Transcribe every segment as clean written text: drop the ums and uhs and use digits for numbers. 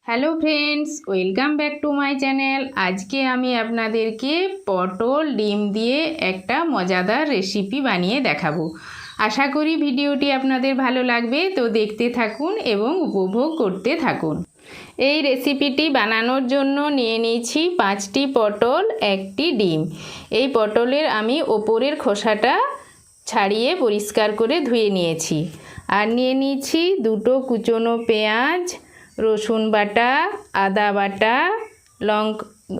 Hello friends, welcome back to my channel. আজকে আমি আপনাদেরকে পটল ডিম দিয়ে একটা মজাদার রেসিপি বানিয়ে দেখাবো। আশা করি ভিডিওটি আপনাদের ভালো লাগবে, তো দেখতে থাকুন এবং উপভোগ করতে থাকুন। এই রেসিপিটি বানানোর জন্য নিয়ে নিয়েছি 5টি পটল, 1টি ডিম। এই পটলের আমি ওপরের খোসাটা ছাড়িয়ে পরিষ্কার করে ধুয়ে নিয়েছি। আর নিয়ে নিয়েছি 2টো কুচনো পেঁয়াজ, রসুন বাটা, আদা বাটা,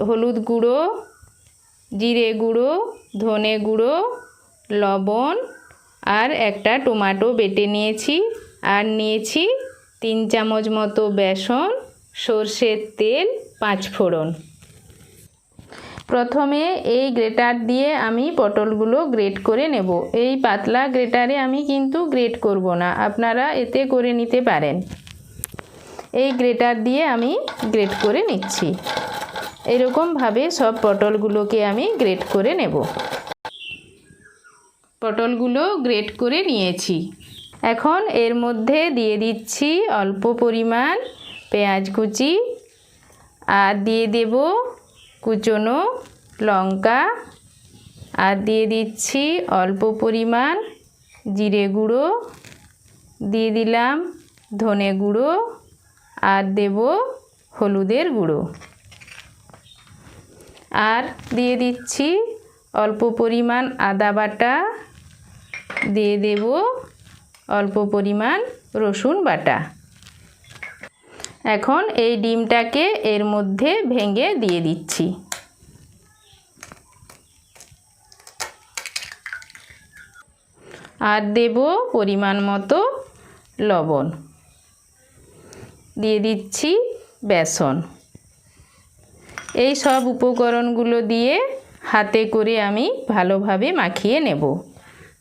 হলুদ গুঁড়ো, জিরে গুঁড়ো, ধনে গুঁড়ো, লবণ আর একটা টমেটো বেটে নিয়েছি। আর নিয়েছি 3 চামচ মতো বেসন, সরষের তেল, 5 ফোড়ন। প্রথমে এই গ্রেটার দিয়ে আমি পটলগুলো গ্রেট করে নেব। এই পাতলা গ্রেটারে আমি কিন্তু গ্রেট করব না, আপনারা এতে করে নিতে পারেন। এই গ্রেটার দিয়ে আমি গ্রেট করে নিচ্ছি। এরকমভাবে সব পটলগুলোকে আমি গ্রেট করে নেব। পটলগুলো গ্রেট করে নিয়েছি। এখন এর মধ্যে দিয়ে দিচ্ছি অল্প পরিমাণ পেঁয়াজ কুচি, আর দিয়ে দেব কুচনো লঙ্কা, আর দিয়ে দিচ্ছি অল্প পরিমাণ জিরে গুঁড়ো, দিয়ে দিলাম ধনে গুঁড়ো, আর দেব হলুদের গুঁড়ো, আর দিয়ে দিচ্ছি অল্প পরিমাণ আদা বাটা, দিয়ে দেব অল্প পরিমাণ রসুন বাটা। এখন এই ডিমটাকে এর মধ্যে ভেঙে দিয়ে দিচ্ছি। আর দেব পরিমাণ মতো লবণ, দিয়ে দিচ্ছি বেসন। এই সব উপকরণগুলো দিয়ে হাতে করে আমি ভালোভাবে মাখিয়ে নেব।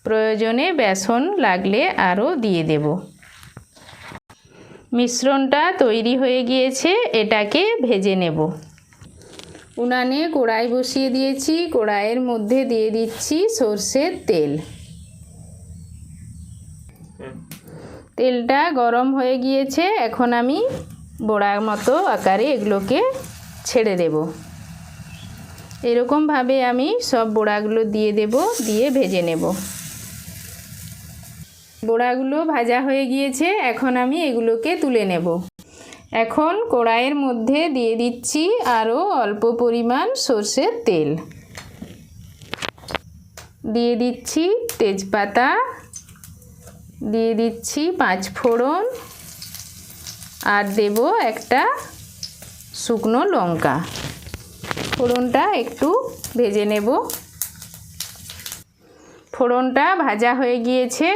প্রয়োজনে বেসন লাগলে আরও দিয়ে দেব। মিশ্রণটা তৈরি হয়ে গিয়েছে, এটাকে ভেজে নেব। উনানে কড়াই বসিয়ে দিয়েছি, কড়াইয়ের মধ্যে দিয়ে দিচ্ছি সরষের তেল। তেলটা গরম হয়ে গিয়েছে, এখন আমি বড়ার মতো আকারে এগুলোকে ছেড়ে দেব। এরকমভাবে আমি সব বড়াগুলো দিয়ে দেব, দিয়ে ভেজে নেব। বড়াগুলো ভাজা হয়ে গিয়েছে, এখন আমি এগুলোকে তুলে নেব। এখন কড়াইয়ের মধ্যে দিয়ে দিচ্ছি আরও অল্প পরিমাণ সরষের তেল, দিয়ে দিচ্ছি তেজপাতা, দিয়ে দিচ্ছি 5 ফোড়ন, আর দেব একটা শুকনো লঙ্কা। ফোড়নটা একটু ভেজে নেব। ফোড়নটা ভাজা হয়ে গিয়েছে,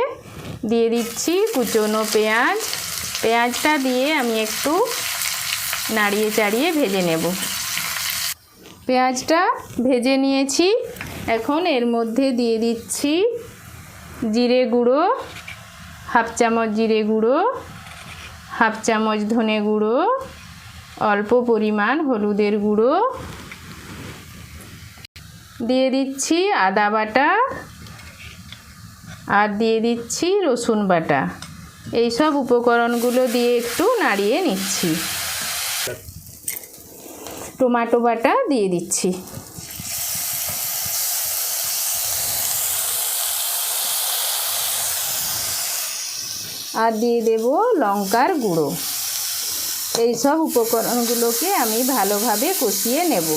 দিয়ে দিচ্ছি কুচনো পেঁয়াজ। পেঁয়াজটা দিয়ে আমি একটু নাড়িয়ে চাড়িয়ে ভেজে নেব। পেঁয়াজটা ভেজে নিয়েছি, এখন এর মধ্যে দিয়ে দিচ্ছি জিরে গুঁড়ো, 1/2 চামচ জিরে গুঁড়ো, 1/2 চামচ ধনে গুঁড়ো, অল্প পরিমাণ হলুদের গুঁড়ো, দিয়ে দিচ্ছি আদা বাটা, আর দিয়ে দিচ্ছি রসুন বাটা। এই সব উপকরণগুলো দিয়ে একটু নাড়িয়ে নিচ্ছি। টমেটো বাটা দিয়ে দিচ্ছি। আর দিয়ে দেব লঙ্কার গুঁড়ো। এই সব উপকরণগুলোকে আমি ভালোভাবে কষিয়ে নেব।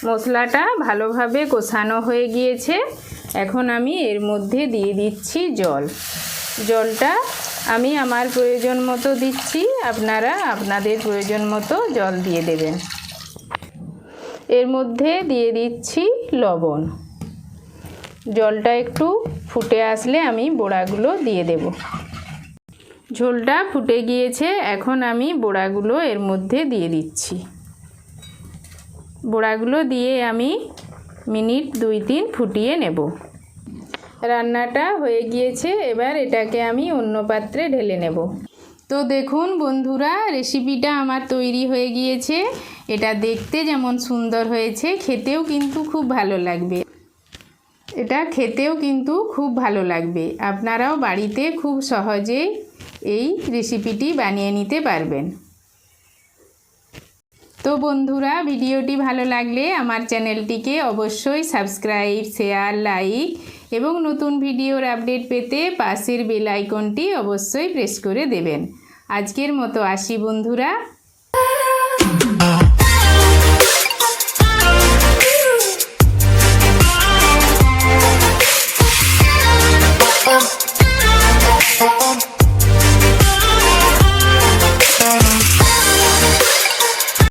মশলাটা ভালোভাবে কষানো হয়ে গিয়েছে, এখন আমি এর মধ্যে দিয়ে দিচ্ছি জল। জলটা আমি আমার প্রয়োজন মতো দিচ্ছি, আপনারা আপনাদের প্রয়োজন মতো জল দিয়ে দেবেন। এর মধ্যে দিয়ে দিচ্ছি লবণ। জলটা একটু ফুটে আসলে আমি বড়াগুলো দিয়ে দেব। ঝোলটা ফুটে গিয়েছে, এখন আমি বড়াগুলো এর মধ্যে দিয়ে দিচ্ছি। বড়াগুলো দিয়ে আমি মিনিট 2-3 ফুটিয়ে নেব। রান্নাটা হয়ে গিয়েছে, এবার এটাকে আমি অন্য পাত্রে ঢেলে নেব। তো দেখুন বন্ধুরা, রেসিপিটা আমার তৈরি হয়ে গিয়েছে। এটা দেখতে যেমন সুন্দর হয়েছে, খেতেও কিন্তু খুব ভালো লাগবে। আপনারাও বাড়িতে খুব সহজেই এই রেসিপিটি বানিয়ে নিতে পারবেন। তো বন্ধুরা, ভিডিওটি ভালো লাগলে আমার চ্যানেলটিকে অবশ্যই সাবস্ক্রাইব, শেয়ার, লাইক এবং নতুন ভিডিওর আপডেট পেতে পাশের বেল আইকনটি অবশ্যই প্রেস করে দেবেন। আজকের মতো আসি বন্ধুরা।